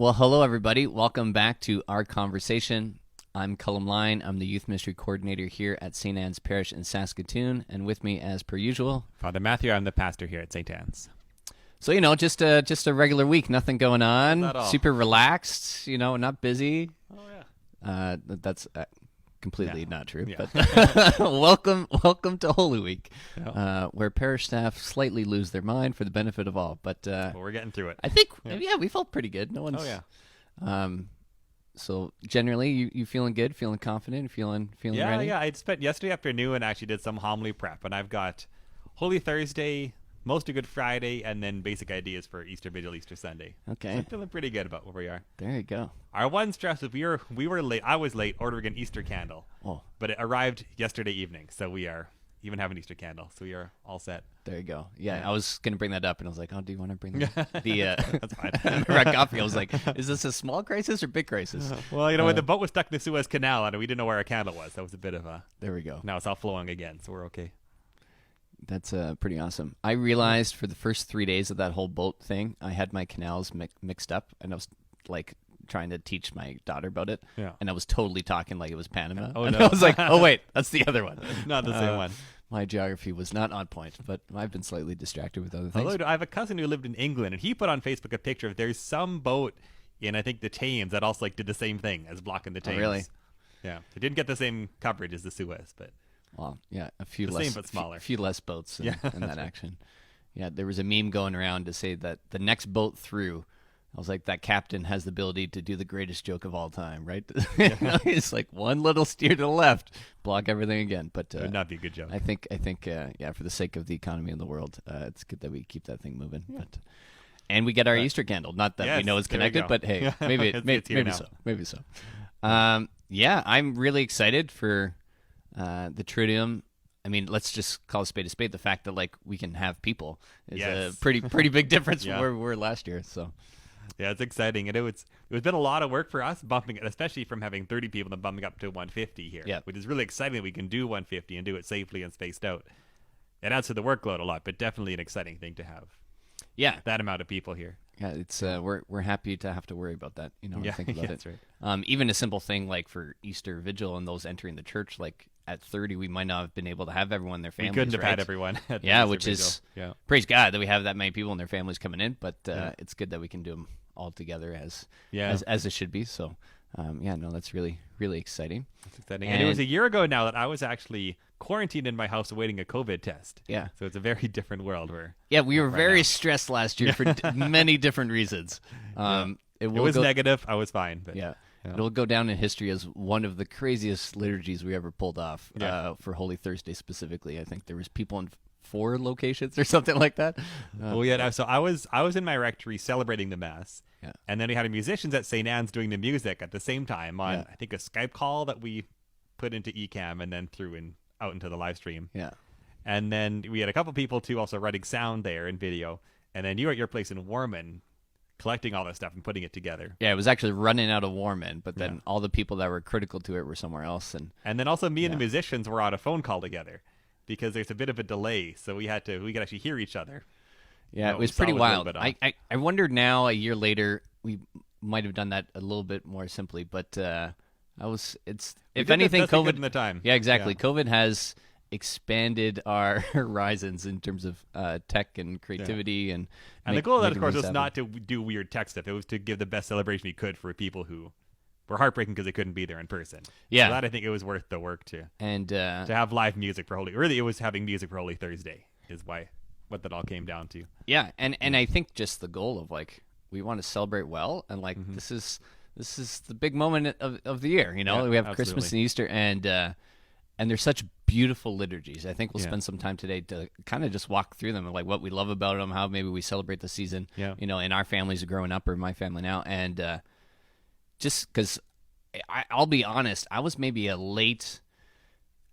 Well, hello, everybody. Welcome back to our conversation. I'm Colm. I'm the Youth Ministry Coordinator here at St. Anne's Parish in Saskatoon, and with me, as per usual, Father Matthew. I'm the pastor here at St. Anne's. So, just a regular week, nothing going on, Not at all. super relaxed, not busy. Oh, yeah. That's completely not true. Yeah. But welcome to Holy Week, Yeah. where parish staff slightly lose their mind for the benefit of all. But Well, we're getting through it. I think, we felt pretty good. No one's. Oh, yeah. So generally, you feeling good, feeling confident, feeling ready? Yeah. I spent yesterday afternoon and actually did some homily prep, and I've got Holy Thursday, most of Good Friday, and then basic ideas for Easter Vigil, Easter Sunday. Okay. So I'm feeling pretty good about where we are. There you go. Our one stress is we were late. I was late ordering an Easter candle, but it arrived yesterday evening, so we are even have an Easter candle, so we are all set. There you go. Yeah, I was going to bring that up, and I was like, oh, do you want to bring the That's fine. red coffee? I was like, is this a small crisis or big crisis? Well, when the boat was stuck in the Suez Canal and we didn't know where our candle was, that was a bit of a... There we go. Now it's all flowing again, so we're okay. That's pretty awesome. I realized for the first 3 days of that whole boat thing, I had my canals mixed up, and I was like trying to teach my daughter about it, and I was totally talking like it was Panama. Oh, and no. I was like, oh, wait, that's the other one. Not the same one. My geography was not on point, but I've been slightly distracted with other things. Although I have a cousin who lived in England, and he put on Facebook a picture of there's some boat in, I think, the Thames that also did the same thing as blocking the Thames. Oh, really? Yeah. It didn't get the same coverage as the Suez, but... Well, yeah, a few The less, same but smaller. few less boats in that right. action. Yeah, there was a meme going around to say that the next boat through, I was like, that captain has the ability to do the greatest joke of all time, right? It's like one little steer to the left, block everything again. But it would not be a good joke. I think, for the sake of the economy of the world, it's good that we keep that thing moving. Yeah. And we get our Easter candle. Not that we know it's connected, but hey, maybe maybe so. I'm really excited for the Triduum. I mean, let's just call a spade a spade. The fact that we can have people is a pretty big difference from where we were last year. So. Yeah, it's exciting, and it's been a lot of work for us bumping it, especially from having 30 people and bumping up to 150 here. Yeah. Which is really exciting that we can do 150 and do it safely and spaced out. It adds to the workload a lot, but definitely an exciting thing to have. Yeah, that amount of people here. Yeah, it's we're happy to have to worry about that. Think about it. That's right. Even a simple thing like for Easter Vigil and those entering the church, at 30, we might not have been able to have everyone in their families. We couldn't have had everyone. At which Vigil. is praise God that we have that many people and their families coming in. But it's good that we can do them all together as it should be. So that's really exciting. That's exciting. And it was a year ago now that I was actually quarantined in my house awaiting a COVID test. Yeah. So it's a very different world where. Yeah, we were very stressed last year for many different reasons. It was negative. I was fine. But, It'll go down in history as one of the craziest liturgies we ever pulled off for Holy Thursday specifically. I think there was people in 4 locations or something like that. So I was in my rectory celebrating the Mass. Yeah. And then we had musicians at St. Anne's doing the music at the same time on, I think, a Skype call that we put into eCam and then threw out into the live stream. Yeah. And then we had a couple people, too, also writing sound there and video. And then you were at your place in Warman collecting all this stuff and putting it together. Yeah, it was actually running out of Warman, but then all the people that were critical to it were somewhere else. And then also me and the musicians were on a phone call together because there's a bit of a delay, so we could actually hear each other. Yeah, it was pretty wild. I wonder now, a year later, we might have done that a little bit more simply, but if anything, COVID in the time. Yeah, exactly. Yeah. COVID has expanded our horizons in terms of tech and creativity, and the goal of that, of course, was not to do weird tech stuff. It was to give the best celebration we could for people who were heartbreaking because they couldn't be there in person. Yeah, so that I think it was worth the work to have live music for Holy. Really, it was having music for Holy Thursday is what that all came down to. Yeah, and I think just the goal of we want to celebrate well, and this is the big moment of the year. We have absolutely. Christmas and Easter, and they're such beautiful liturgies. I think we'll spend some time today to kind of just walk through them and what we love about them, how maybe we celebrate the season. Yeah. In our families growing up, or my family now, and just because I'll be honest, I was maybe a late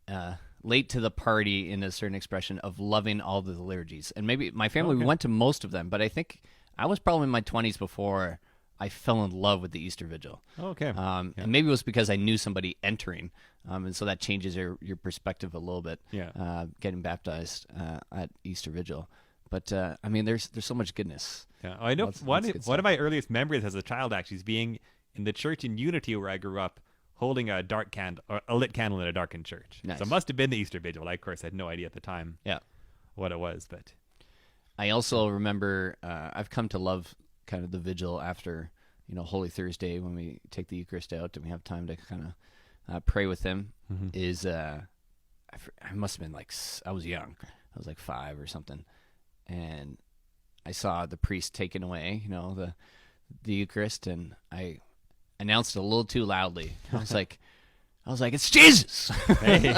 to the party in a certain expression of loving all the liturgies, and maybe my family we went to most of them, but I think I was probably in my 20s before I fell in love with the Easter Vigil. Okay. And maybe it was because I knew somebody entering, and so that changes your perspective a little bit. Yeah. Getting baptized at Easter Vigil. But I mean, there's so much goodness. Yeah, I know one of my earliest memories as a child actually is being in the church in Unity where I grew up, holding a dark candle, or a lit candle in a darkened church. Nice. So it must have been the Easter Vigil. I, of course, had no idea at the time. Yeah. What it was, but I also remember I've come to love kind of the vigil after Holy Thursday when we take the Eucharist out and we have time to kind of pray with Him. Mm-hmm. Is I must have been I was young. I was like 5 or something, and I saw the priest taking away the Eucharist, and I announced it a little too loudly. I was like, it's Jesus. Hey.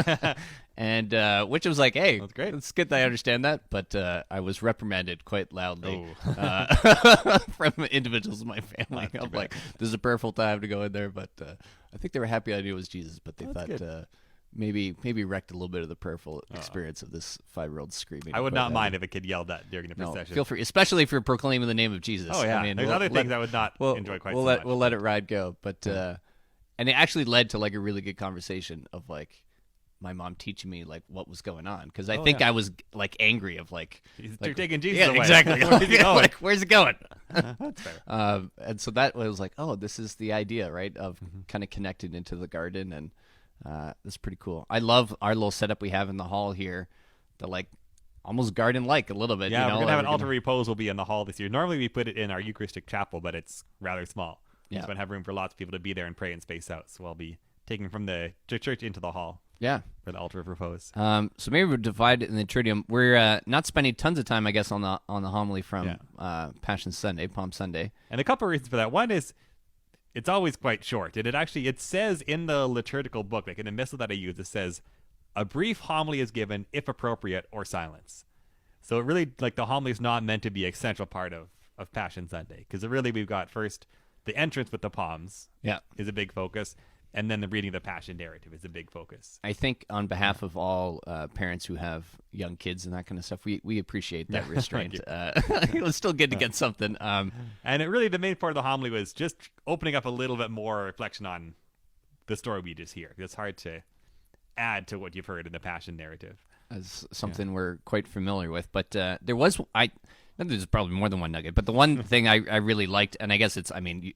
And which was like, hey, that's great. It's good that I understand that, but I was reprimanded quite loudly from individuals in my family. I'm like, this is a prayerful time to go in there, but I think they were happy I knew it was Jesus, but they thought maybe wrecked a little bit of the prayerful experience of this 5-year-old screaming. I would not mind if a kid yelled that during the procession. Feel free, especially if you're proclaiming the name of Jesus. Oh yeah, I mean, there's other things I would not enjoy quite so much. We'll let it ride go, but and it actually led to like a really good conversation of like my mom teaching me like what was going on, because I think I was like angry of like you're taking Jesus away. Exactly. Like, where's it going? That's fair. And so that was like, oh, this is the idea, right, of kind of connected into the garden, and that's pretty cool. I love our little setup we have in the hall here, the like almost garden-like a little bit. Yeah, we're gonna have an altar repose will be in the hall this year. Normally we put it in our Eucharistic chapel, but it's rather small. Yeah, so we have room for lots of people to be there and pray and space out. So I'll be taking from the church into the hall. Yeah, for the altar of repose. So maybe we'll divide it in the Triduum. We're not spending tons of time, I guess, on the homily from Passion Sunday, Palm Sunday. And a couple of reasons for that. One is it's always quite short, and it says in the liturgical book, like in the missal that I use, it says a brief homily is given if appropriate, or silence. So it really, like, the homily is not meant to be an essential part of Passion Sunday, because really we've got first the entrance with the palms is a big focus. And then the reading of the Passion narrative is a big focus. I think on behalf of all parents who have young kids and that kind of stuff, we appreciate that restraint. It was still good to get something. And it really, the main part of the homily was just opening up a little bit more reflection on the story we just hear. It's hard to add to what you've heard in the Passion narrative. As something we're quite familiar with. But there's probably more than one nugget, but the one thing I really liked, and I guess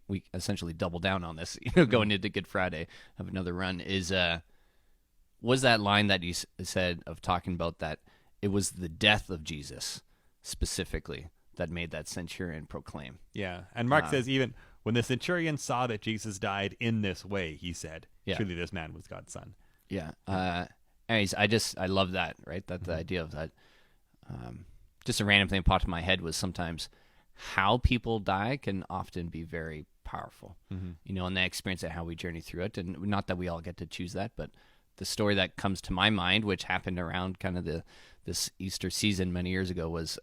we essentially double down on this, going into Good Friday, have another run, was that line that you said of talking about that it was the death of Jesus specifically that made that centurion proclaim. Yeah, and Mark says even when the centurion saw that Jesus died in this way, he said, truly this man was God's son. Yeah. Anyways, I love that, right? That the idea of that. Just a random thing that popped in my head was sometimes how people die can often be very powerful, and that experience of how we journey through it. And not that we all get to choose that, but the story that comes to my mind, which happened around kind of this Easter season many years ago, was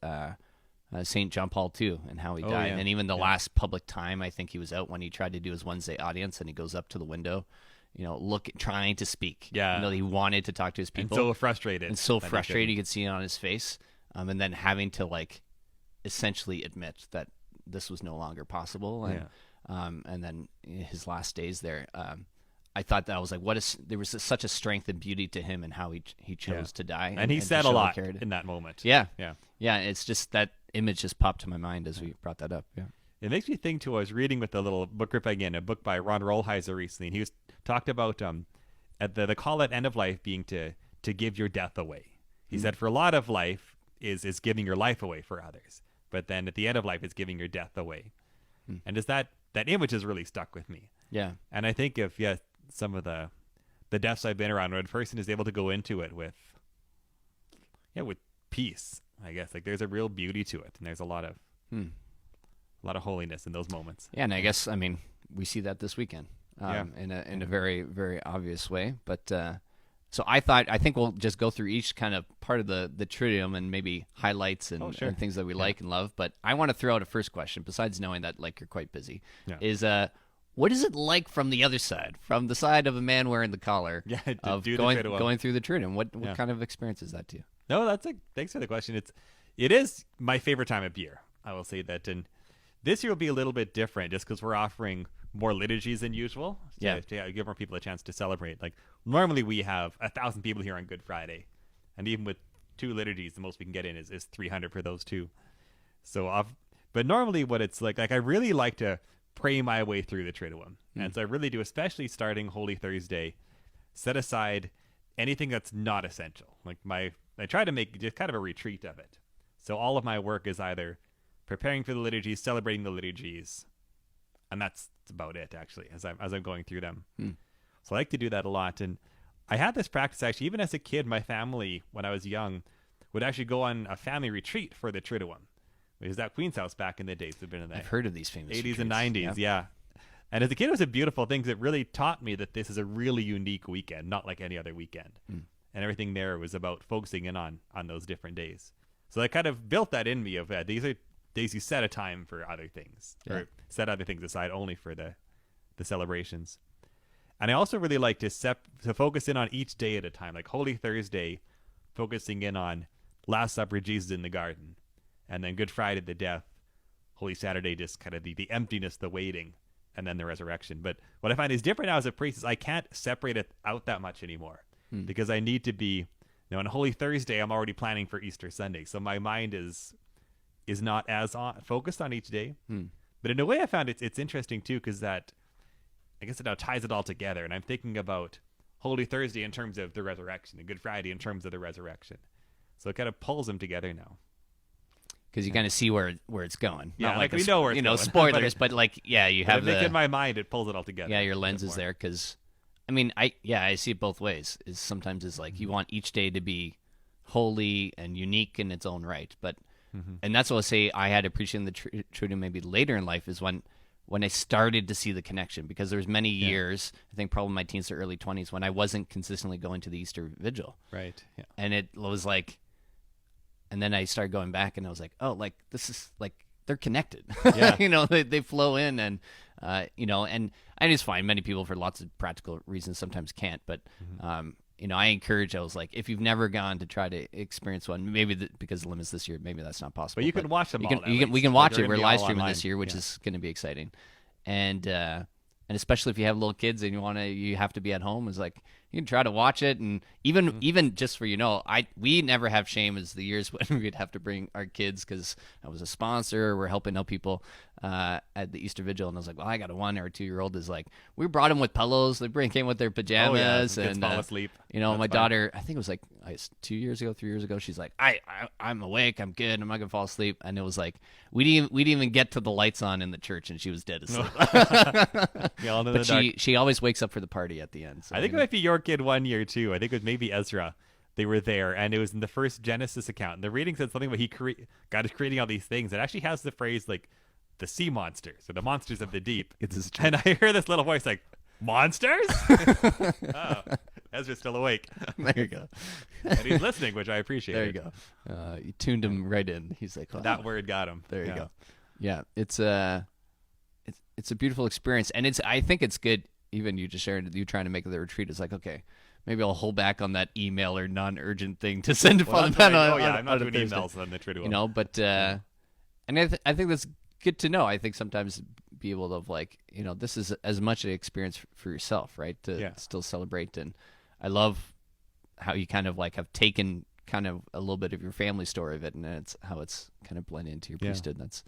St. John Paul II and how he died. Yeah. And even the last public time I think he was out, when he tried to do his Wednesday audience and he goes up to the window, trying to speak. Yeah. He wanted to talk to his people. And so frustrated. You could see it on his face. And then having to essentially admit that this was no longer possible, and then his last days there, I thought that I was like, there was such a strength and beauty to him and how he chose to die, and he said a lot in that moment. Yeah. It's just that image just popped to my mind as we brought that up. Yeah, it makes me think too. I was reading with the little book group again, a book by Ron Rolheiser recently, and he was talked about at the call at end of life being to give your death away. He said for a lot of life is giving your life away for others, but then at the end of life it's giving your death away. And just that image has really stuck with me. Yeah. And I think of some of the deaths I've been around, when a person is able to go into it with peace, I guess, like there's a real beauty to it, and there's a lot of holiness in those moments. Yeah, and I guess we see that this weekend in a very, very obvious way, but so I think we'll just go through each kind of part of the Triduum and maybe highlights and things that we like and love. But I want to throw out a first question, besides knowing that you're quite busy, is what is it like from the other side, from the side of a man wearing the collar, of going through the Triduum? What kind of experience is that to you? No, thanks for the question. It is my favorite time of year. I will say that, and this year will be a little bit different just because we're offering more liturgies than usual to give more people a chance to celebrate. Like normally we have 1,000 people here on Good Friday, and even with 2 liturgies. The most we can get in is 300 for those 2. So, but normally what it's like I really like to pray my way through the Triduum. And so I really do, especially starting Holy Thursday, set aside anything that's not essential. Like I try to make just kind of a retreat of it. So all of my work is either preparing for the liturgies, celebrating the liturgies, and that's about it actually as I'm going through them. So I like to do that a lot. And I had this practice actually even as a kid. My family, when I was young, would actually go on a family retreat for the Triduum. It was at Queen's House back in the days. We've been in the I've heard of these famous 80s retreats. and 90s, yeah. And as a kid, it was a beautiful thing because it really taught me that this is a really unique weekend, not like any other weekend. And everything there was about focusing in on those different days. So I kind of built that in me of these are days you set a time for other things, or set other things aside only for the celebrations. And I also really like to focus in on each day at a time, like Holy Thursday, focusing in on Last Supper, Jesus in the garden, and then Good Friday, the death, Holy Saturday, just kind of the emptiness, the waiting, and then the resurrection. But what I find is different now as a priest is I can't separate it out that much anymore because I need to be, on Holy Thursday, I'm already planning for Easter Sunday. So my mind is not as focused on each day. But in a way I found it's interesting too, because that, I guess it now ties it all together. And I'm thinking about Holy Thursday in terms of the resurrection and Good Friday in terms of the resurrection. So it kind of pulls them together now. Because you kind of see where it's going. Yeah, Not like we know where it's going. Spoilers, but like, yeah, you have in my mind, it pulls it all together. Yeah, your lens is there because, I mean, I see it both ways. Is sometimes it's like you want each day to be holy and unique in its own right, but and that's what I'll say. I had appreciated the Triduum maybe later in life is when I started to see the connection, because there was many years, I think probably my teens to early 20s, when I wasn't consistently going to the Easter Vigil. Right. Yeah. And it was like, and then I started going back and I was like, oh, like this is like, they're connected. Yeah. They flow in and, and it's fine. Many people for lots of practical reasons sometimes can't, but, I encourage, I was like, if you've never gone to try to experience one, maybe because of limits this year, maybe that's not possible. But you can watch them all. We can watch it. We're live streaming this year, which is going to be exciting. And especially if you have little kids and you have to be at home, it's like, you can try to watch it. And even just for, we never have shame as the years when we'd have to bring our kids, because I was a sponsor. We're helping out people at the Easter Vigil. And I was like, well, I got a 1 or 2 year old is like, we brought them with pillows. They came with their pajamas. Kids fall asleep. My daughter, I think it was like 3 years ago, she's like, I'm awake. I'm good. I'm not going to fall asleep. And it was like, we didn't even get to the lights on in the church and she was dead asleep. But she always wakes up for the party at the end. So, I think it might be your kid 1 year too. I think it was maybe Ezra. They were there, and it was in the first Genesis account. And the reading said something about God is creating all these things. It actually has the phrase like the sea monsters or the monsters of the deep. And I hear this little voice like, monsters? Oh, Ezra's still awake. There you go. And he's listening, which I appreciate. There you go. You tuned him right in. He's like, oh. That word got him. There you go. Yeah, it's a beautiful experience, and I think it's good. Even you just shared you trying to make the retreat. It's like, okay, maybe I'll hold back on that email or non-urgent thing to send to Father Ben on. I'm not doing emails on the Triduum. But and I think that's good to know. I think sometimes be able to like, this is as much an experience for yourself, right? To still celebrate. And I love how you kind of like have taken kind of a little bit of your family story of it, and it's how it's kind of blended into your priesthood. That's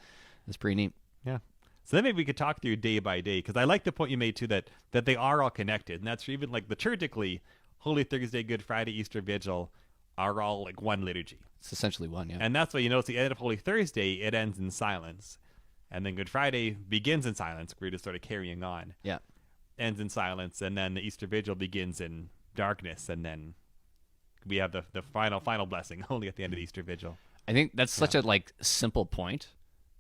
pretty neat. Yeah. So then maybe we could talk through day by day, because I like the point you made too that they are all connected, and that's even like liturgically, Holy Thursday, Good Friday, Easter Vigil are all like one liturgy. It's essentially one, yeah. And that's why it's the end of Holy Thursday, it ends in silence, and then Good Friday begins in silence. We're just sort of carrying on. Yeah, ends in silence, and then the Easter Vigil begins in darkness, and then we have the final blessing only at the end of the Easter Vigil. I think that's such a like simple point.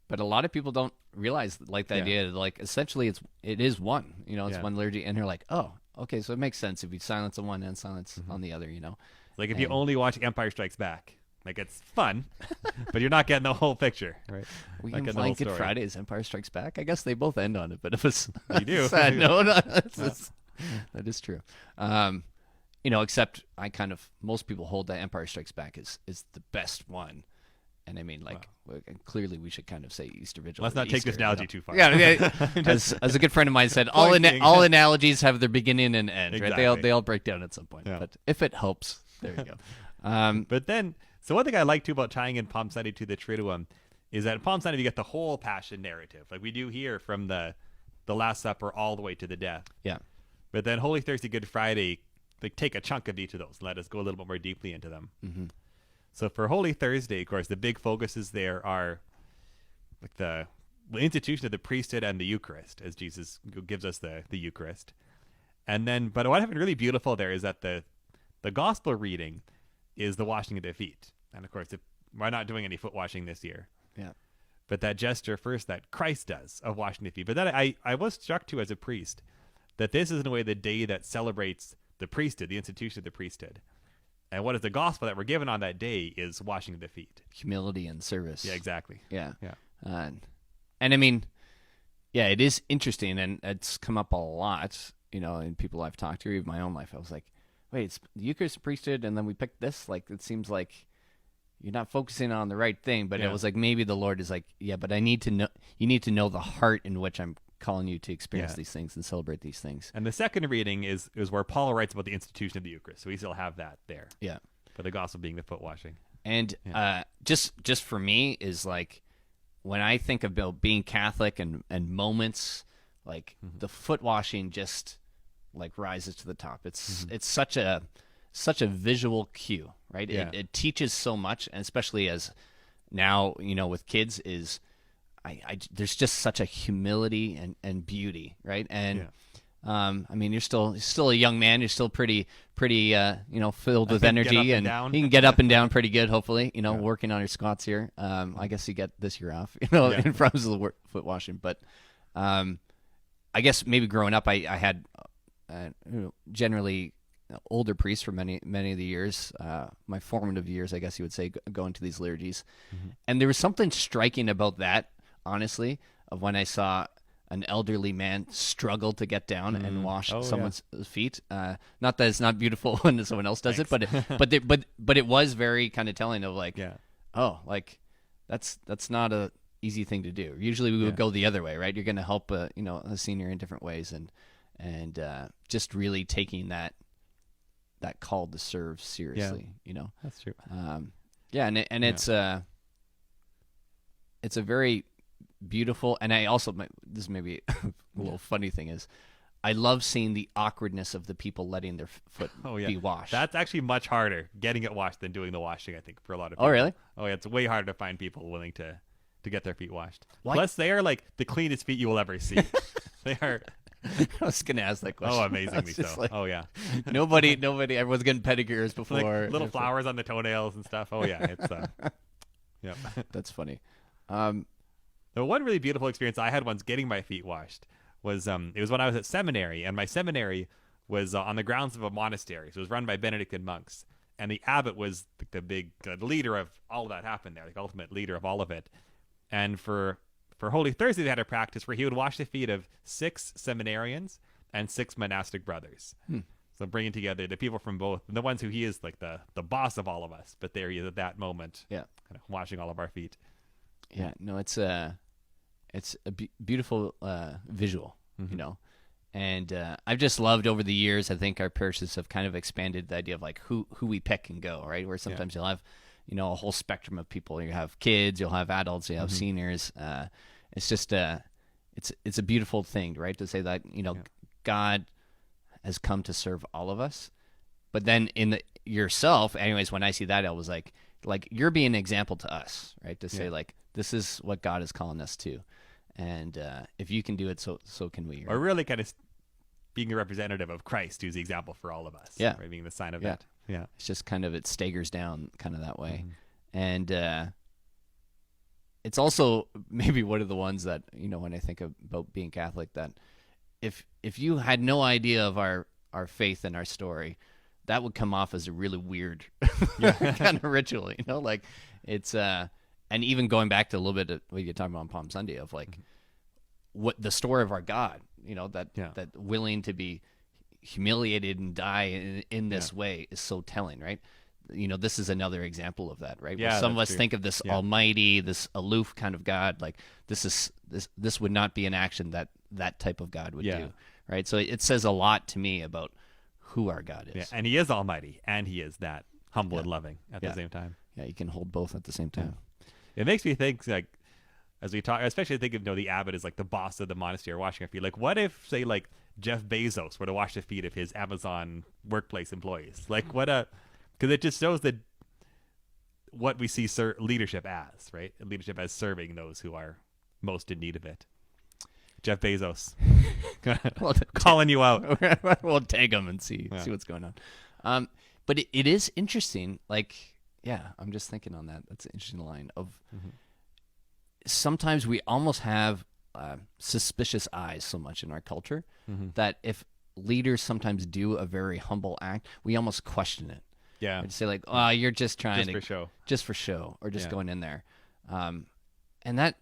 But a lot of people don't realize like the idea that like essentially it is one, it's one liturgy, and they're like, oh, okay, so it makes sense if you silence on one and silence on the other, Like if you only watch Empire Strikes Back, like it's fun, but you're not getting the whole picture, right? We can find Good Friday as Empire Strikes Back. I guess they both end on it, but it was you do. Sad. No, that is true. Except most people hold that Empire Strikes Back is the best one. And I mean, clearly we should kind of say Easter Vigil. Let's not take this analogy too far. Yeah, as a good friend of mine said, all analogies have their beginning and end, exactly. right? They all break down at some point. Yeah. But if it helps, there you go. But then So one thing I like too about tying in Palm Sunday to the Triduum is that in Palm Sunday you get the whole Passion narrative, like we do here from the Last Supper all the way to the death. Yeah. But then Holy Thursday, Good Friday, they take a chunk of each of those and let us go a little bit more deeply into them. Mm-hmm. So for Holy Thursday, of course, the big focuses there are like the institution of the priesthood and the Eucharist, as Jesus gives us the Eucharist. And then, but what I find really beautiful there is that the gospel reading is the washing of the feet. And of course, we're not doing any foot washing this year. Yeah. But that gesture first that Christ does of washing the feet. But then I was struck too as a priest that this is in a way the day that celebrates the priesthood, the institution of the priesthood. And what is the gospel that we're given on that day is washing the feet. Humility and service. Yeah, exactly. Yeah. Yeah. And I mean, yeah, it is interesting, and it's come up a lot, in people I've talked to, even my own life. I was like, wait, it's the Eucharist priesthood, and then we picked this? Like, it seems like you're not focusing on the right thing, but it was like maybe the Lord is like, yeah, but I need to know. You need to know the heart in which I'm calling you to experience these things and celebrate these things. And the second reading is where Paul writes about the institution of the Eucharist, so we still have that there. Yeah, but the gospel being the foot washing. And just for me is like when I think about being Catholic and moments like the foot washing just like rises to the top. It's such a visual cue, right? Yeah. It teaches so much, and especially as now, with kids is there's just such a humility and beauty, right? And I mean, you're still a young man. You're still pretty filled with energy, and you can get up and down pretty good. Hopefully, working on your squats here. I guess you get this year off, in front of the foot washing. But I guess maybe growing up, I had generally older priests for many of the years, my formative years, I guess you would say, going to these liturgies. And there was something striking about that, honestly, of when I saw an elderly man struggle to get down and wash someone's feet. Not that it's not beautiful when someone else does it, but it was very kind of telling of like, oh, like that's not a easy thing to do. Usually we would go the other way, right? You're going to help a senior in different ways, and just really taking that call to serve seriously. That's true. It's a very beautiful, and I also, this may be a little funny thing is, I love seeing the awkwardness of the people letting their foot be washed. That's actually much harder getting it washed than doing the washing, I think, for a lot of people. Oh, really? Oh, yeah, it's way harder to find people willing to get their feet washed. Why? Plus, they are like the cleanest feet you will ever see. They are. I was going to ask that question. Oh, amazingly so. Like, oh, yeah. Nobody, everyone's getting pedicures before. Like little flowers on the toenails and stuff. Oh, yeah. It's, yeah. That's funny. The one really beautiful experience I had once getting my feet washed was it was when I was at seminary, and my seminary was on the grounds of a monastery. So it was run by Benedictine monks, and the abbot was the big leader of all of that happened there, the ultimate leader of all of it. And for Holy Thursday, they had a practice where he would wash the feet of 6 seminarians and 6 monastic brothers. So bringing together the people from both, the ones who he is like the boss of all of us, but there he is at that moment, kind of washing all of our feet. Yeah, no, it's a beautiful visual, and I've just loved over the years. I think our parishes have kind of expanded the idea of like who we pick and go, right? Where sometimes you'll have, a whole spectrum of people. You have kids, you'll have adults, you have seniors. It's just it's a beautiful thing, right? To say that God has come to serve all of us, but then yourself, anyways. When I see that, I was like you're being an example to us, right? To say like this is what God is calling us to, and if you can do it, so can we. Right? Or really kind of being a representative of Christ, who's the example for all of us. Yeah, right? Being the sign of that. Yeah, it's just kind of, it staggers down kind of that way, and it's also maybe one of the ones that when I think about being Catholic, that if you had no idea of our faith and our story, that would come off as a really weird kind of ritual, like it's and even going back to a little bit of what you're talking about on Palm Sunday of like what the story of our God, that willing to be humiliated and die in this way is so telling, right? This is another example of that, right? Where some of us think of this almighty, this aloof kind of God, like this would not be an action that type of God would do, right? So it says a lot to me about who our God is. Yeah, and he is almighty, and he is that humble and loving at the same time. Yeah, you can hold both at the same time. It makes me think, like, as we talk, especially think of, the abbot is like the boss of the monastery washing our feet. Like, what if, say, like Jeff Bezos were to wash the feet of his Amazon workplace employees? Like, because it just shows that what we see leadership as, right? Leadership as serving those who are most in need of it. Jeff Bezos, calling you out. We'll tag him and see what's going on. But it is interesting. Like, yeah, I'm just thinking on that. That's an interesting line of sometimes we almost have suspicious eyes so much in our culture that if leaders sometimes do a very humble act, we almost question it. Yeah. I'd say like, oh, you're just trying just for show, or just going in there. And that,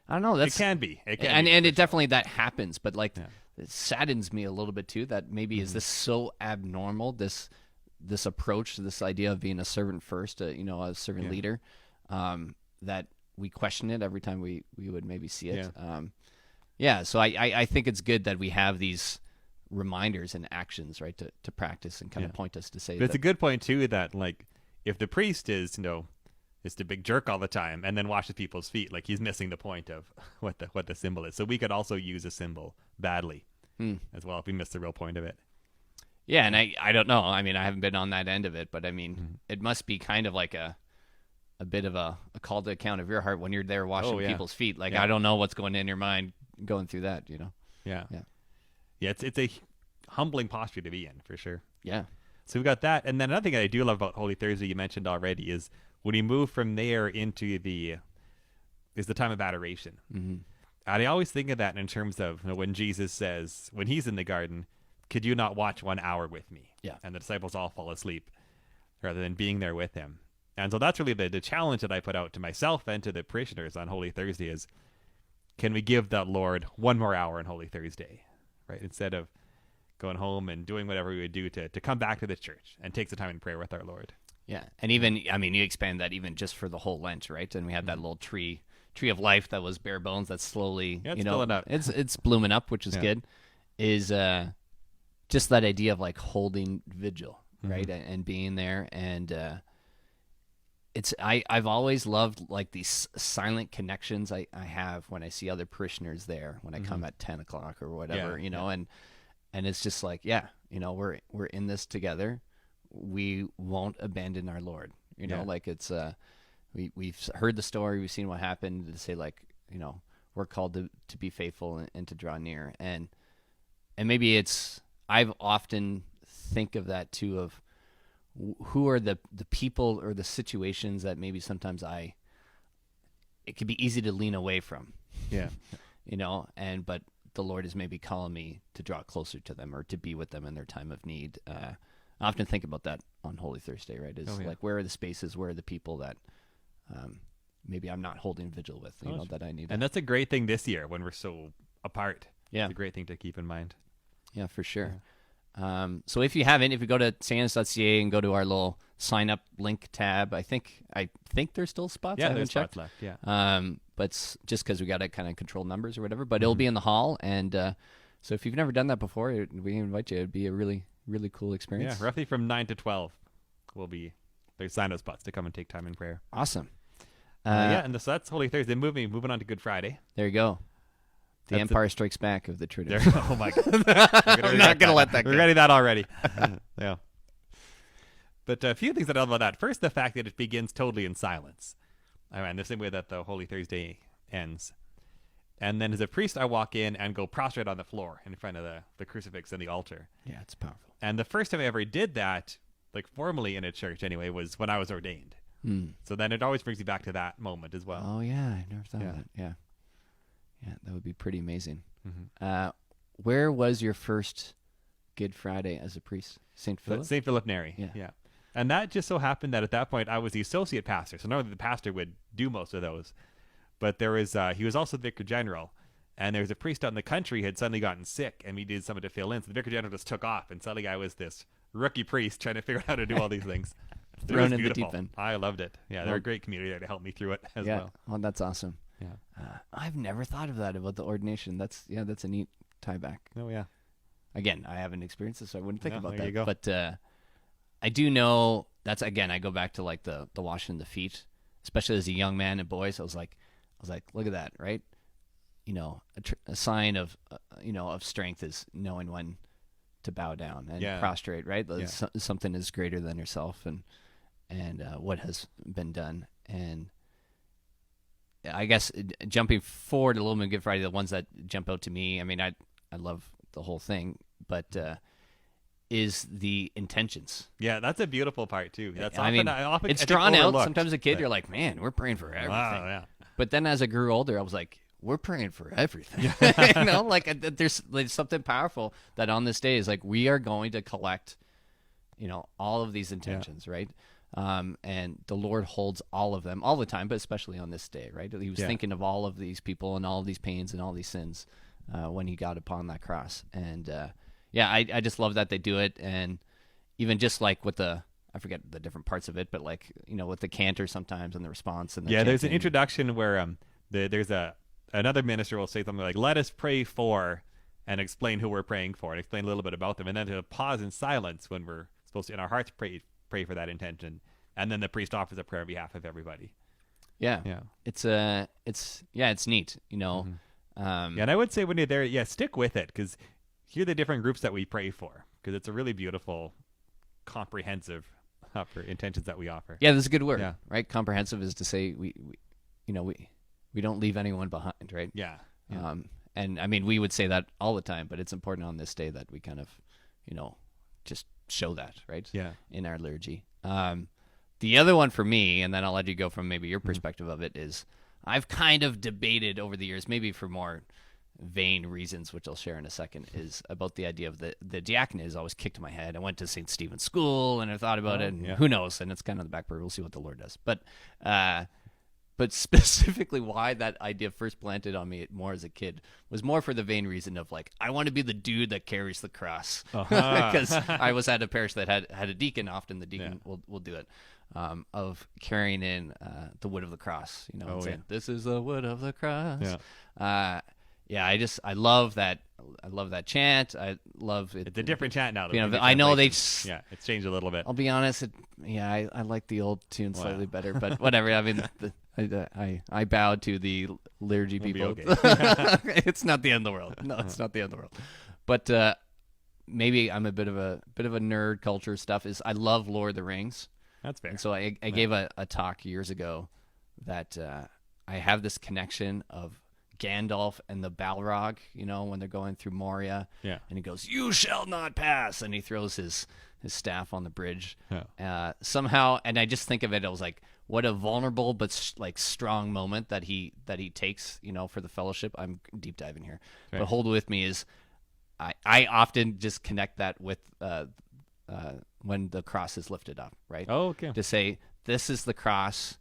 I don't know. It can be. And it definitely that happens. But like, it saddens me a little bit too, that maybe is this so abnormal, this approach to this idea of being a servant first, a servant leader, that we question it every time we would maybe see it. So I think it's good that we have these reminders and actions, right, to practice and kind of point us to say. But it's a good point too that, like, if the priest is the big jerk all the time and then washes people's feet, like, he's missing the point of what the symbol is. So we could also use a symbol badly as well if we miss the real point of it. Yeah, and I don't know. I mean, I haven't been on that end of it, but I mean, it must be kind of like a bit of a call to account of your heart when you're there washing people's feet. Like, I don't know what's going in your mind going through that, Yeah. It's a humbling posture to be in, for sure. Yeah. So we've got that. And then another thing that I do love about Holy Thursday you mentioned already is when you move from there into the time of adoration. And I always think of that in terms of when Jesus says, when he's in the garden, could you not watch 1 hour with me? Yeah. And the disciples all fall asleep rather than being there with him. And so that's really the challenge that I put out to myself and to the parishioners on Holy Thursday is, can we give that Lord 1 more hour on Holy Thursday, right? Instead of going home and doing whatever we would do to come back to the church and take some time in prayer with our Lord. Yeah. And even, I mean, you expand that even just for the whole Lent, right? And we had that little tree of life that was bare bones that's slowly, it's blooming up, which is good, is just that idea of like holding vigil, right? And being there. And I've always loved like these silent connections I have when I see other parishioners there, when I come at 10 o'clock or whatever, and it's just like, we're in this together. We won't abandon our Lord, like it's, we've heard the story, we've seen what happened, to say like, we're called to be faithful and to draw near. And maybe I've often think of that too, of who are the people or the situations that maybe sometimes it could be easy to lean away from. Yeah. But the Lord is maybe calling me to draw closer to them or to be with them in their time of need. I often think about that on Holy Thursday, right? Like, where are the spaces, where are the people that maybe I'm not holding vigil with, that I need. And that's a great thing this year when we're so apart. Yeah. It's a great thing to keep in mind. Yeah, for sure. Yeah. So if you go to sanus.ca and go to our little sign up link tab, I think there's still spots. Yeah, I haven't there's checked. spots left. Yeah. But it's just because we got to kind of control numbers or whatever. But it'll be in the hall, and so if you've never done that before, we invite you. It'd be a really, really cool experience. Yeah, roughly from 9 to 12 there's sign up spots to come and take time in prayer. Awesome. And so that's Holy Thursday. Moving on to Good Friday. There you go. The Empire Strikes Back of the Triduum. Oh my God! We're not gonna let that go. We're ready that already. Yeah. But a few things that I love about that. First, the fact that it begins totally in silence. And the same way that the Holy Thursday ends. And then as a priest, I walk in and go prostrate on the floor in front of the crucifix and the altar. Yeah, it's powerful. And the first time I ever did that, like formally in a church anyway, was when I was ordained. So then it always brings me back to that moment as well. Oh, yeah. I never thought of that. Yeah. Yeah, that would be pretty amazing. Where was your first Good Friday as a priest? St. Philip? St. Philip Neri. Yeah. And that just so happened that at that point I was the associate pastor. So normally the pastor would do most of those. But there was he was also the vicar general. And there was a priest out in the country who had suddenly gotten sick and we needed someone to fill in. So the vicar general just took off and suddenly I was this rookie priest trying to figure out how to do all these things. Thrown in the deep end. I loved it. Yeah, they're a great community there to help me through it as well. Well, that's awesome. Yeah. I've never thought of that about the ordination. That's a neat tie back. Oh, yeah. Again, I haven't experienced this, so I wouldn't think about that. You go. But I do know that's, again, I go back to like the washing the feet, especially as a young man and boys. I was like, look at that, right? A sign of of strength is knowing when to bow down and prostrate, right? Something is greater than yourself and what has been done. And I guess jumping forward a little bit, Good Friday, the ones that jump out to me, I mean, I love the whole thing, but is the intentions. Yeah, that's a beautiful part too. That's often it's drawn out. Sometimes as a kid, you're like, man, we're praying for everything. Wow, yeah. But then as I grew older, I was like, we're praying for everything. There's something powerful that on this day is like, we are going to collect, all of these intentions, right? And the Lord holds all of them all the time, but especially on this day, right? He was thinking of all of these people and all of these pains and all these sins when he got upon that cross. And I just love that they do it. And even just like with I forget the different parts of it, but like, with the cantor sometimes and the response. And there's an introduction where there's another minister will say something like, let us pray for, and explain who we're praying for and explain a little bit about them. And then to pause in silence when we're supposed to, in our hearts, pray for that intention. And then the priest offers a prayer on behalf of everybody. Yeah. It's neat, Mm-hmm. And I would say when you're there, stick with it, because hear the different groups that we pray for, because it's a really beautiful, comprehensive for intentions that we offer. Yeah, that's a good word, right? Comprehensive is to say we don't leave anyone behind, right? Yeah. And I mean, we would say that all the time, but it's important on this day that we kind of, just show that, right? Yeah. In our liturgy. The other one for me, and then I'll let you go from maybe your perspective of it, is I've kind of debated over the years, maybe for more vain reasons, which I'll share in a second, is about the idea of the diaconate has always kicked my head. I went to St. Stephen's School and I thought about it, and who knows? And it's kind of the back burner. We'll see what the Lord does. But specifically why that idea first planted on me more as a kid was more for the vain reason of like, I want to be the dude that carries the cross. Because I was at a parish that had a deacon. Often the deacon will do it, of carrying in the wood of the cross, and saying, this is the wood of the cross. I love that. I love that chant. I love it. It's a different chant now. I know it's changed a little bit. I'll be honest. I like the old tune slightly better, but whatever. I mean, I bow to the liturgy people. Okay. It's not the end of the world. No, it's not the end of the world. But maybe I'm a bit of a nerd culture stuff. Is I love Lord of the Rings. That's fair. And so I gave a talk years ago that I have this connection of Gandalf and the Balrog, when they're going through Moria. Yeah. And he goes, "You shall not pass," and he throws his staff on the bridge. Somehow, and I just think of it, I was like, what a vulnerable but strong moment that he takes, for the fellowship. I'm deep diving here, but hold with me is I often just connect that with when the cross is lifted up, right? Oh, okay. To say this is the cross,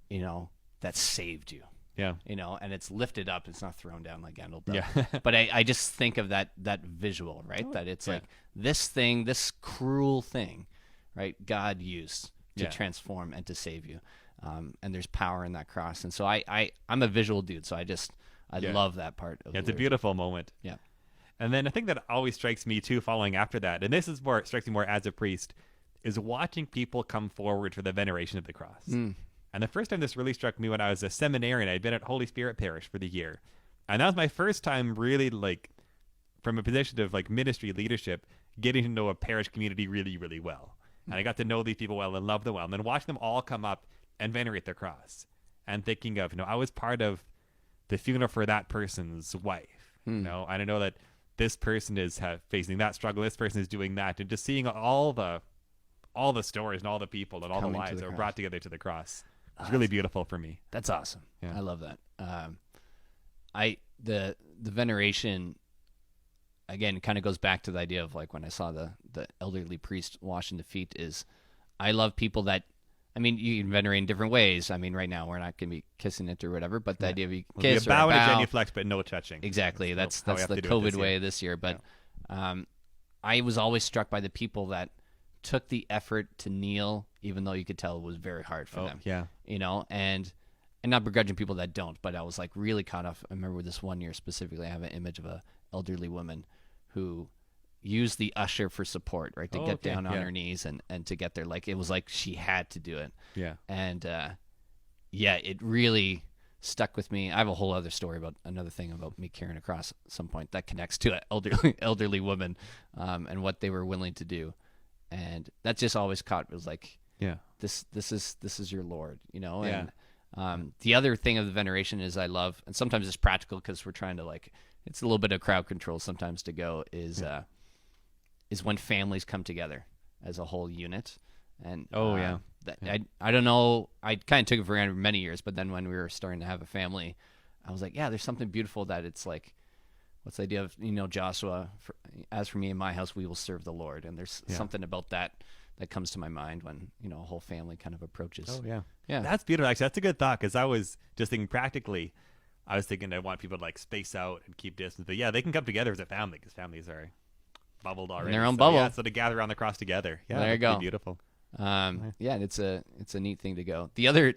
that saved you. Yeah. And it's lifted up. It's not thrown down like Gandalf does. Yeah. But I just think of that visual, right? That it's like this cruel thing, right? God used to transform and to save you. And there's power in that cross. And so I'm a visual dude. So I love that part of it's a beautiful moment. Yeah. And then I think that always strikes me too, following after that, and this is more strikes me more as a priest, is watching people come forward for the veneration of the cross. And the first time this really struck me when I was a seminarian, I'd been at Holy Spirit Parish for the year. And that was my first time really, from a position of, ministry leadership, getting to know a parish community really, really well. And I got to know these people well and love them well. And then watching them all come up and venerate the cross. And thinking of, I was part of the funeral for that person's wife. And I know that this person is facing that struggle. This person is doing that. And just seeing all the stories and all the people and all the lives that were brought together to the cross. It's really beautiful for me. That's awesome. Yeah. I love that. The veneration, again, kind of goes back to the idea of when I saw the elderly priest washing the feet is I love people that, you can venerate in different ways. Right now we're not going to be kissing it or whatever, but the idea of you kiss or bow. And a genuflex, but no touching. Exactly. That's the COVID way this year. But I was always struck by the people that took the effort to kneel, even though you could tell it was very hard for them. Yeah. And not begrudging people that don't, but I was really caught off. I remember this one year specifically, I have an image of a elderly woman who use the usher for support, right? To get down on her knees and to get there. Like, it was like she had to do it. Yeah. And, it really stuck with me. I have a whole other story about another thing about me carrying a cross at some point that connects to an elderly woman, and what they were willing to do. And that just always caught. It was like, this is your Lord, you know? And, the other thing of the veneration is I love, and sometimes it's practical because we're trying to, like, it's a little bit of crowd control sometimes to go, is when families come together as a whole unit. And I don't know, I kind of took it for granted for many years, but then when we were starting to have a family, I was like, there's something beautiful that it's like, what's the idea of, you know, Joshua, as for me and my house, we will serve the Lord. And there's something about that comes to my mind when, you know, a whole family kind of approaches. Oh, yeah. Yeah. That's beautiful. Actually, that's a good thought, because I was just thinking practically, I was thinking I want people to, like, space out and keep distance. But they can come together as a family, because families are bubbled already. In their own bubble. Yeah, so to gather on the cross together. Yeah, there you go. Beautiful. It's a neat thing to go. The other,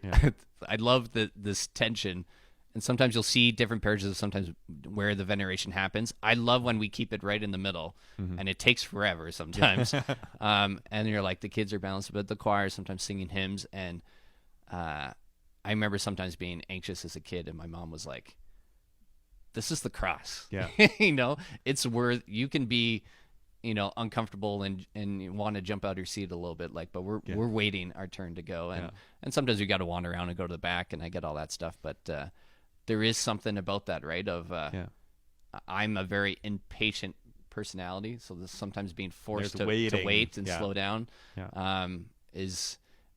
I love this tension, and sometimes you'll see different parishes of sometimes where the veneration happens. I love when we keep it right in the middle, and it takes forever sometimes. And you're like, the kids are balanced, but the choir is sometimes singing hymns, and I remember sometimes being anxious as a kid, and my mom was like, "This is the cross." Yeah, you know, it's worth. You can be, you know, uncomfortable and you want to jump out of your seat a little bit, like, but we're waiting our turn to go, and sometimes we got to wander around and go to the back, and I get all that stuff, but there is something about that, right? Of I'm a very impatient personality, so this sometimes being forced to wait and slow down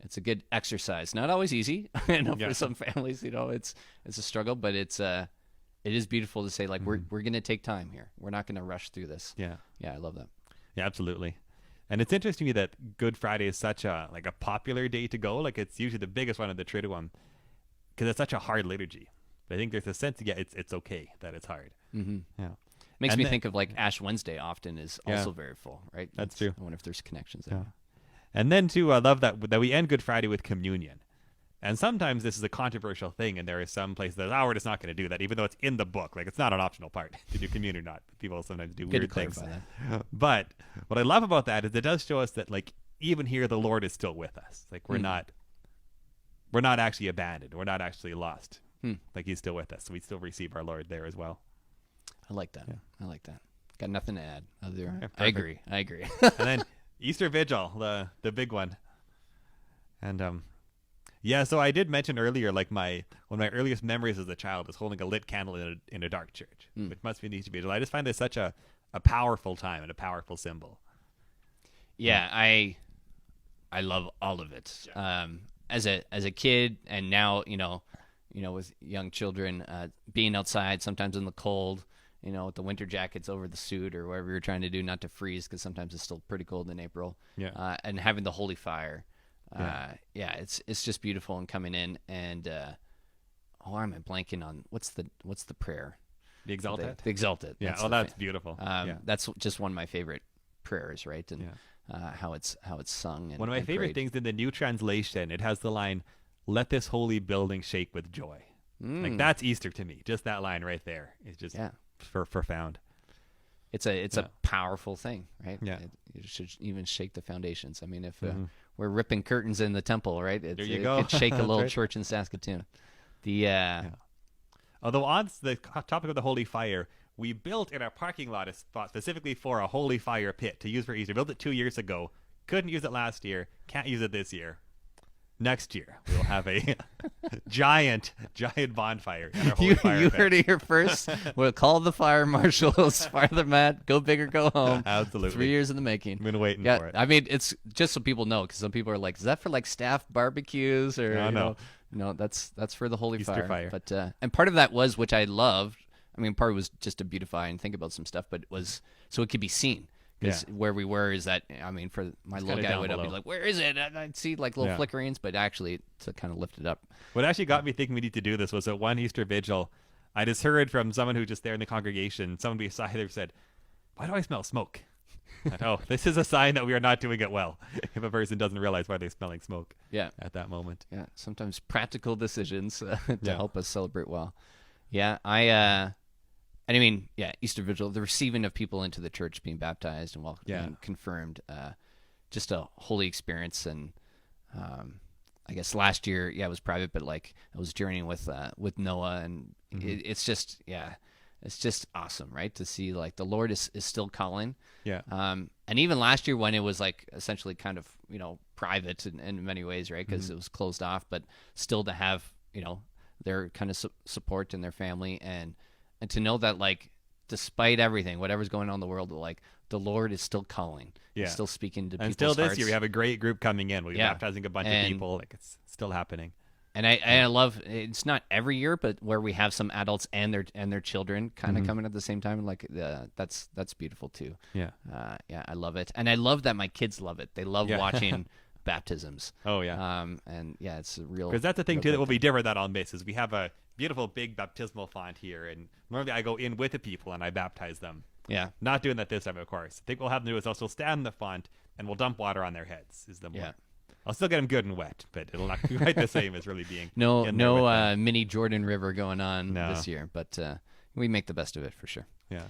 it's a good exercise. Not always easy. I know for some families, you know, it's a struggle, but it is beautiful to say, like, we're going to take time here. We're not going to rush through this. Yeah, I love that. Yeah, absolutely. And it's interesting to me that Good Friday is such a popular day to go. Like, it's usually the biggest one of the Triduum, because it's such a hard liturgy. But I think there's a sense it's okay that it's hard. Mm-hmm. Yeah, makes me think of, like, Ash Wednesday often is also very full, right? That's true. I wonder if there's connections there. Yeah. And then too, I love that we end Good Friday with communion. And sometimes this is a controversial thing, and there are some places that we're just not going to do that, even though it's in the book. Like, it's not an optional part to do communion or not. People sometimes do weird things. But what I love about that is it does show us that, like, even here the Lord is still with us. Like, we're not actually abandoned. We're not actually lost. Like, He's still with us. So we still receive our Lord there as well. I like that. Yeah. I like that. Got nothing to add. I agree. And then Easter Vigil, the big one. And so I did mention earlier, like, one of my earliest memories as a child is holding a lit candle in a dark church, which must be an Easter Vigil. I just find this such a powerful time and a powerful symbol. Yeah, I love all of it. Yeah. As a kid, and now, you know, with young children, being outside sometimes in the cold, you know, with the winter jackets over the suit or whatever you're trying to do not to freeze, because sometimes it's still pretty cold in April. Yeah. And having the holy fire. It's just beautiful, and coming in, and why am I blanking on what's the prayer? The Exalted. The Exalted. Yeah. That's beautiful. That's just one of my favorite prayers, right? And how it's sung. And one of my favorite things in the New Translation, it has the line, "Let this holy building shake with joy." Like, that's Easter to me. Just that line right there is just profound. It's a powerful thing, right? Yeah. It should even shake the foundations. I mean, if we're ripping curtains in the temple, right? There you go. It could shake a little church in Saskatoon. Although on the topic of the holy fire, we built in our parking lot a spot specifically for a holy fire pit to use for Easter. Built it 2 years ago. Couldn't use it last year. Can't use it this year. Next year, we'll have a giant bonfire in our holy fire pit. You pit. heard it here first. We'll call the fire marshals, fire the mat, go big or go home. Absolutely. 3 years in the making. Been waiting for it. I mean, it's just so people know, because some people are like, is that for, like, staff barbecues? Or No, that's for the holy Easter fire. But and part of that was, which I loved, I mean, part was just to beautify and think about some stuff, but it was so it could be seen. Because where we were is that, I mean, for my little guy, would be like, where is it? And I'd see, like, little flickerings, but actually to kind of lift it up. What actually got me thinking we need to do this was at one Easter Vigil, I just heard from someone who was just there in the congregation, someone beside there said, "Why do I smell smoke?" This is a sign that we are not doing it well if a person doesn't realize why they're smelling smoke at that moment. Yeah, sometimes practical decisions to help us celebrate well. Yeah, And I mean, yeah, Easter Vigil, the receiving of people into the church, being baptized and and confirmed, just a holy experience. And I guess last year, it was private, but like I was journeying with Noah, and it's just awesome, right? To see like the Lord is still calling. Yeah. And even last year when it was like essentially kind of, private in many ways, right? Because it was closed off, but still to have, their kind of support and their family, and to know that like despite everything, whatever's going on in the world, like the Lord is still calling, He's still speaking to people's hearts. And still this hearts. year we have a great group coming in. We'll be baptizing a bunch of people. Like it's still happening. And I love, it's not every year, but where we have some adults and their children kind of coming at the same time, like that's beautiful too. Yeah. I love it, and I love that my kids love it. They love watching baptisms. Oh yeah. And it's a real, because that's the thing too that will be different that I'll miss is we have a beautiful big baptismal font here, and normally I go in with the people and I baptize them. Yeah. Not doing that this time, of course. I think what we'll have them do is also stand in the font and we'll dump water on their heads. I'll still get them good and wet, but it'll not be quite the same as really being no mini Jordan River going on this year, but we make the best of it for sure. Yeah.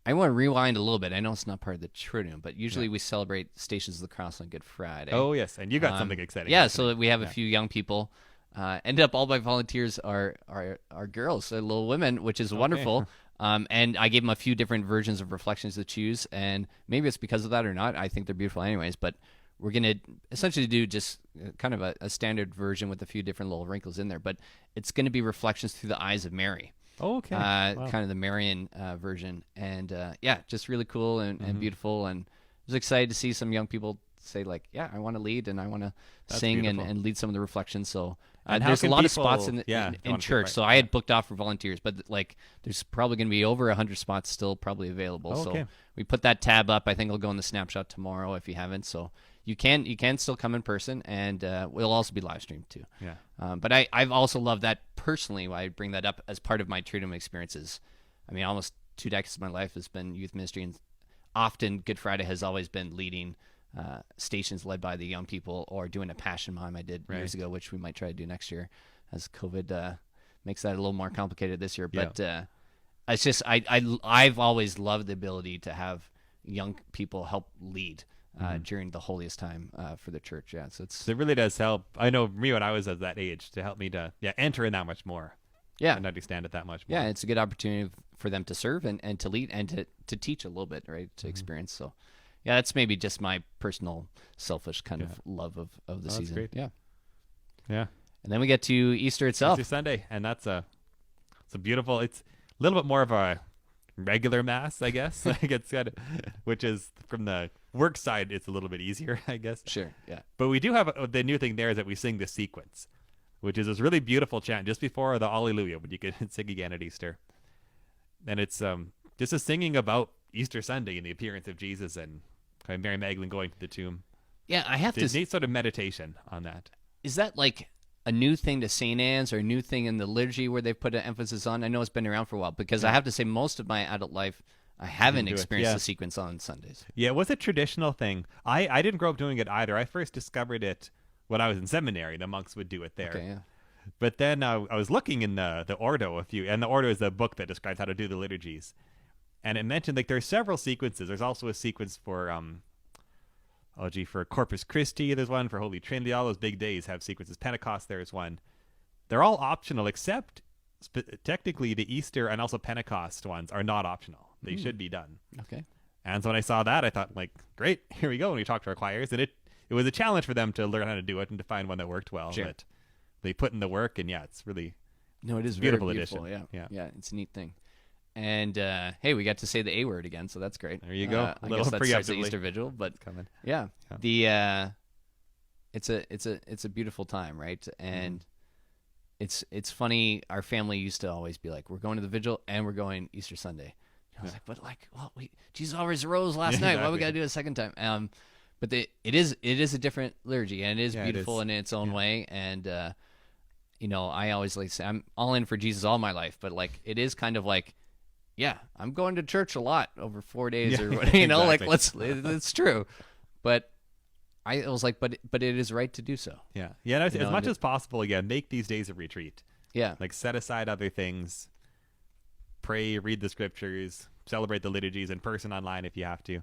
I want to rewind a little bit. I know it's not part of the Triduum, but usually we celebrate Stations of the Cross on Good Friday. Oh yes, and you got something exciting. Yeah, so we have a few young people. Ended up all my volunteers are girls, little women, which is wonderful. And I gave them a few different versions of reflections to choose, and maybe it's because of that or not. I think they're beautiful anyways, but we're going to essentially do just kind of a standard version with a few different little wrinkles in there, but it's going to be reflections through the eyes of Mary. Oh, okay. Wow. Kind of the Marian version. And just really cool and beautiful. And I was excited to see some young people say like, I want to lead and I want to sing and lead some of the reflections. So there's a lot of spots in church. So I had booked off for volunteers, but like there's probably going to be over 100 spots still probably available. Oh, okay. So we put that tab up. I think it'll go in the snapshot tomorrow if you haven't. So you can still come in person, and we'll also be live streamed too. Yeah. But I've also loved that personally. Why I bring that up as part of my Triduum experiences. I mean, almost 2 decades of my life has been youth ministry, and often Good Friday has always been leading stations led by the young people, or doing a passion mime I did years ago, which we might try to do next year, as COVID makes that a little more complicated this year. But it's just I've always loved the ability to have young people help lead during the holiest time for the church. So it really does help. I know me when I was at that age to help me to enter in that much more. And understand it that much more. It's a good opportunity for them to serve and to lead and to teach a little bit, right? To experience. So that's maybe just my personal selfish kind of love of the season. Great. Yeah. And then we get to Easter itself. Easter Sunday, and it's a beautiful. It's a little bit more of a regular mass, I guess. It's kind of, which is from the work side, it's a little bit easier, I guess. Sure, yeah. But we do have the new thing there is that we sing the sequence, which is this really beautiful chant just before the Alleluia, when you can sing again at Easter. And it's just a singing about Easter Sunday and the appearance of Jesus and kind of Mary Magdalene going to the tomb. Yeah, I have to neat sort of meditation on that. Is that like a new thing to St. Anne's, or a new thing in the liturgy where they've put an emphasis on? I know it's been around for a while, because I have to say most of my adult life I haven't experienced the sequence on Sundays. Yeah, it was a traditional thing. I didn't grow up doing it either. I first discovered it when I was in seminary. The monks would do it there. Okay, yeah. But then I was looking in the Ordo and the Ordo is a book that describes how to do the liturgies. And it mentioned like there's several sequences. There's also a sequence for for Corpus Christi, there's one for Holy Trinity. All those big days have sequences. Pentecost, there's one. They're all optional, except technically the Easter and also Pentecost ones are not optional. They should be done. Okay. And so when I saw that, I thought, like, great, here we go. And we talked to our choirs, and it was a challenge for them to learn how to do it and to find one that worked well. Sure. But they put in the work, and it's really it is beautiful very beautiful addition. Yeah, it's a neat thing. And hey, we got to say the A word again, so that's great. There you go. I guess that starts the Easter Vigil, but it's coming. Yeah. It's a beautiful time, right? And it's funny. Our family used to always be like, "We're going to the Vigil and we're going Easter Sunday." And I was like, "But Jesus always rose last night. Why we got to do it a second time?" But it is a different liturgy, and it is beautiful in its own way. And I always like to say I'm all in for Jesus all my life, but like it is kind of like, I'm going to church a lot over 4 days or what, exactly. like it's true. But I was like, but it is right to do so. Yeah. As much as possible, make these days a retreat. Yeah. Like set aside other things pray, read the scriptures, celebrate the liturgies in person, online if you have to.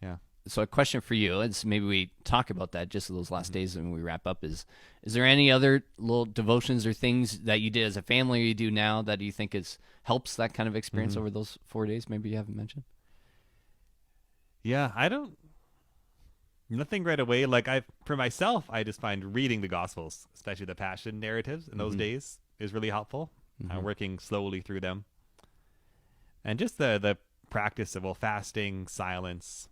Yeah. So a question for you, is maybe we talk about that just those last days when we wrap up, is there any other little devotions or things that you did as a family or you do now that you think helps that kind of experience over those 4 days maybe you haven't mentioned? Yeah, nothing right away. Like for myself, I just find reading the Gospels, especially the Passion narratives in those days, is really helpful. Working slowly through them. And just the practice of fasting, silence.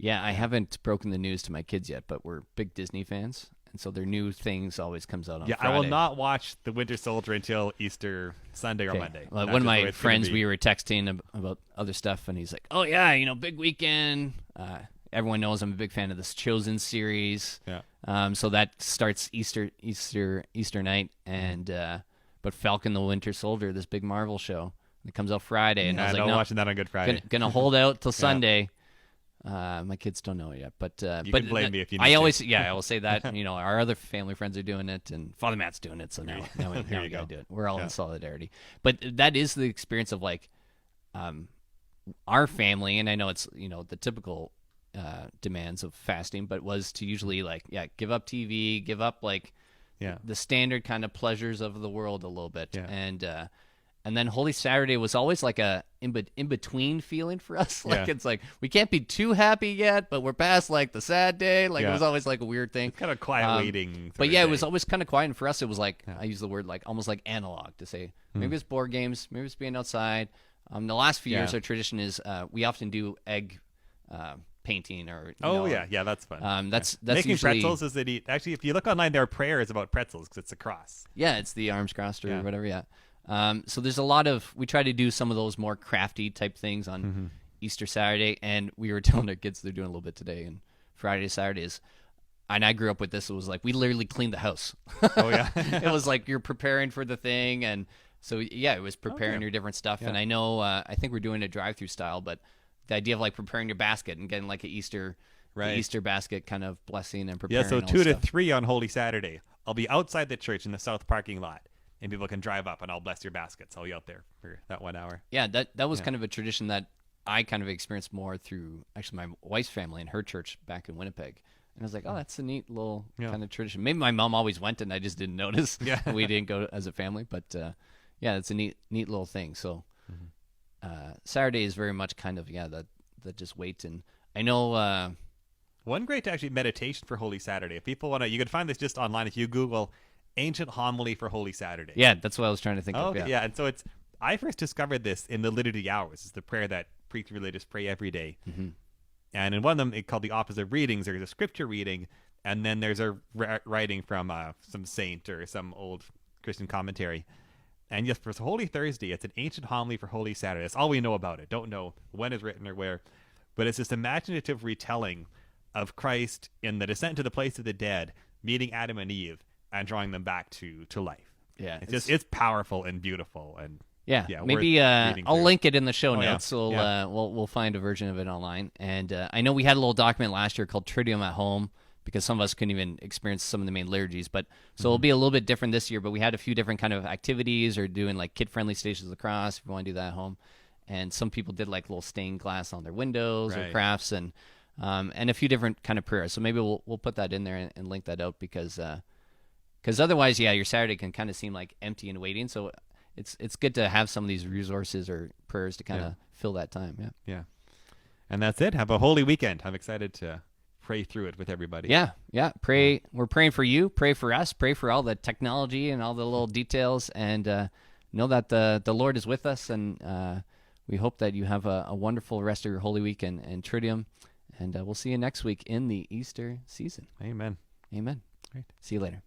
Yeah, I haven't broken the news to my kids yet, but we're big Disney fans, and so their new things always comes out on Friday. I will not watch The Winter Soldier until Easter Sunday or Monday. One of my friends, we were texting about other stuff, and he's like, "Oh yeah, big weekend." Everyone knows I'm a big fan of this Chosen series. Yeah. So that starts Easter night, and but Falcon the Winter Soldier, this big Marvel show, it comes out Friday, and I was like, "No, watching that on Good Friday. Gonna hold out till Sunday." My kids don't know it yet, but you can blame me if you need I always say that. Our other family friends are doing it, and Father Matt's doing it, so now we gotta do it. We're all in solidarity. But that is the experience of our family, and I know it's the typical demands of fasting, but was to usually give up TV, give up the standard kind of pleasures of the world a little bit, and then Holy Saturday was always like a in-between feeling for us. It's like we can't be too happy yet, but we're past the sad day. It was always a weird thing. It's kind of quiet waiting. But it was always kind of quiet. And for us, it was I use the word almost like analog to say maybe it's board games, maybe it's being outside. The last few years, our tradition is we often do egg painting or that's fun. That's making usually, pretzels as they eat. Actually, if you look online, there are prayers about pretzels because it's a cross. Yeah, it's the arms crossed or whatever. Yeah. So there's a lot of, we try to do some of those more crafty type things on Easter Saturday, and we were telling our kids they're doing a little bit today, and Friday, Saturdays. And I grew up with this. It was we literally cleaned the house. Oh, yeah. It was you're preparing for the thing. And so, it was preparing your different stuff. Yeah. And I know, I think we're doing a drive-through style, but the idea of preparing your basket and getting an Easter basket kind of blessing and preparing. Yeah, so 2 to 3 on Holy Saturday. I'll be outside the church in the south parking lot. And people can drive up, and I'll bless your baskets. I'll be out there for that 1 hour. Yeah, that was kind of a tradition that I kind of experienced more through, actually, my wife's family and her church back in Winnipeg. And I was like, oh, that's a neat little kind of tradition. Maybe my mom always went, and I just didn't notice. Yeah. We didn't go as a family. But, it's a neat little thing. So Saturday is very much kind of, that just wait. And I know... one great, actually, meditation for Holy Saturday. If people want to... You can find this just online if you Google... Ancient homily for Holy Saturday. Yeah, that's what I was trying to think of. Yeah, and so I first discovered this in the Liturgy Hours. It's the prayer that priest religious pray every day. And in one of them, it's called the Office of Readings. There's a scripture reading, and then there's a writing from some saint or some old Christian commentary. And yes, for Holy Thursday, it's an ancient homily for Holy Saturday. That's all we know about it. Don't know when it's written or where. But it's this imaginative retelling of Christ in the descent to the place of the dead, meeting Adam and Eve, and drawing them back to life. Yeah, it's powerful and beautiful, and maybe I'll link it in the show notes. So we'll find a version of it online. And I know we had a little document last year called Triduum at Home because some of us couldn't even experience some of the main liturgies. But so it'll be a little bit different this year. But we had a few different kind of activities or doing kid-friendly Stations of the Cross if you want to do that at home. And some people did little stained glass on their windows or crafts and a few different kind of prayers. So maybe we'll put that in there and link that out because otherwise, your Saturday can kind of seem empty and waiting. So it's good to have some of these resources or prayers to kind of fill that time. Yeah. And that's it. Have a holy weekend. I'm excited to pray through it with everybody. Yeah. Pray. We're praying for you. Pray for us. Pray for all the technology and all the little details. And know that the Lord is with us. And we hope that you have a wonderful rest of your Holy Week and Triduum. And we'll see you next week in the Easter season. Amen. Great. See you later.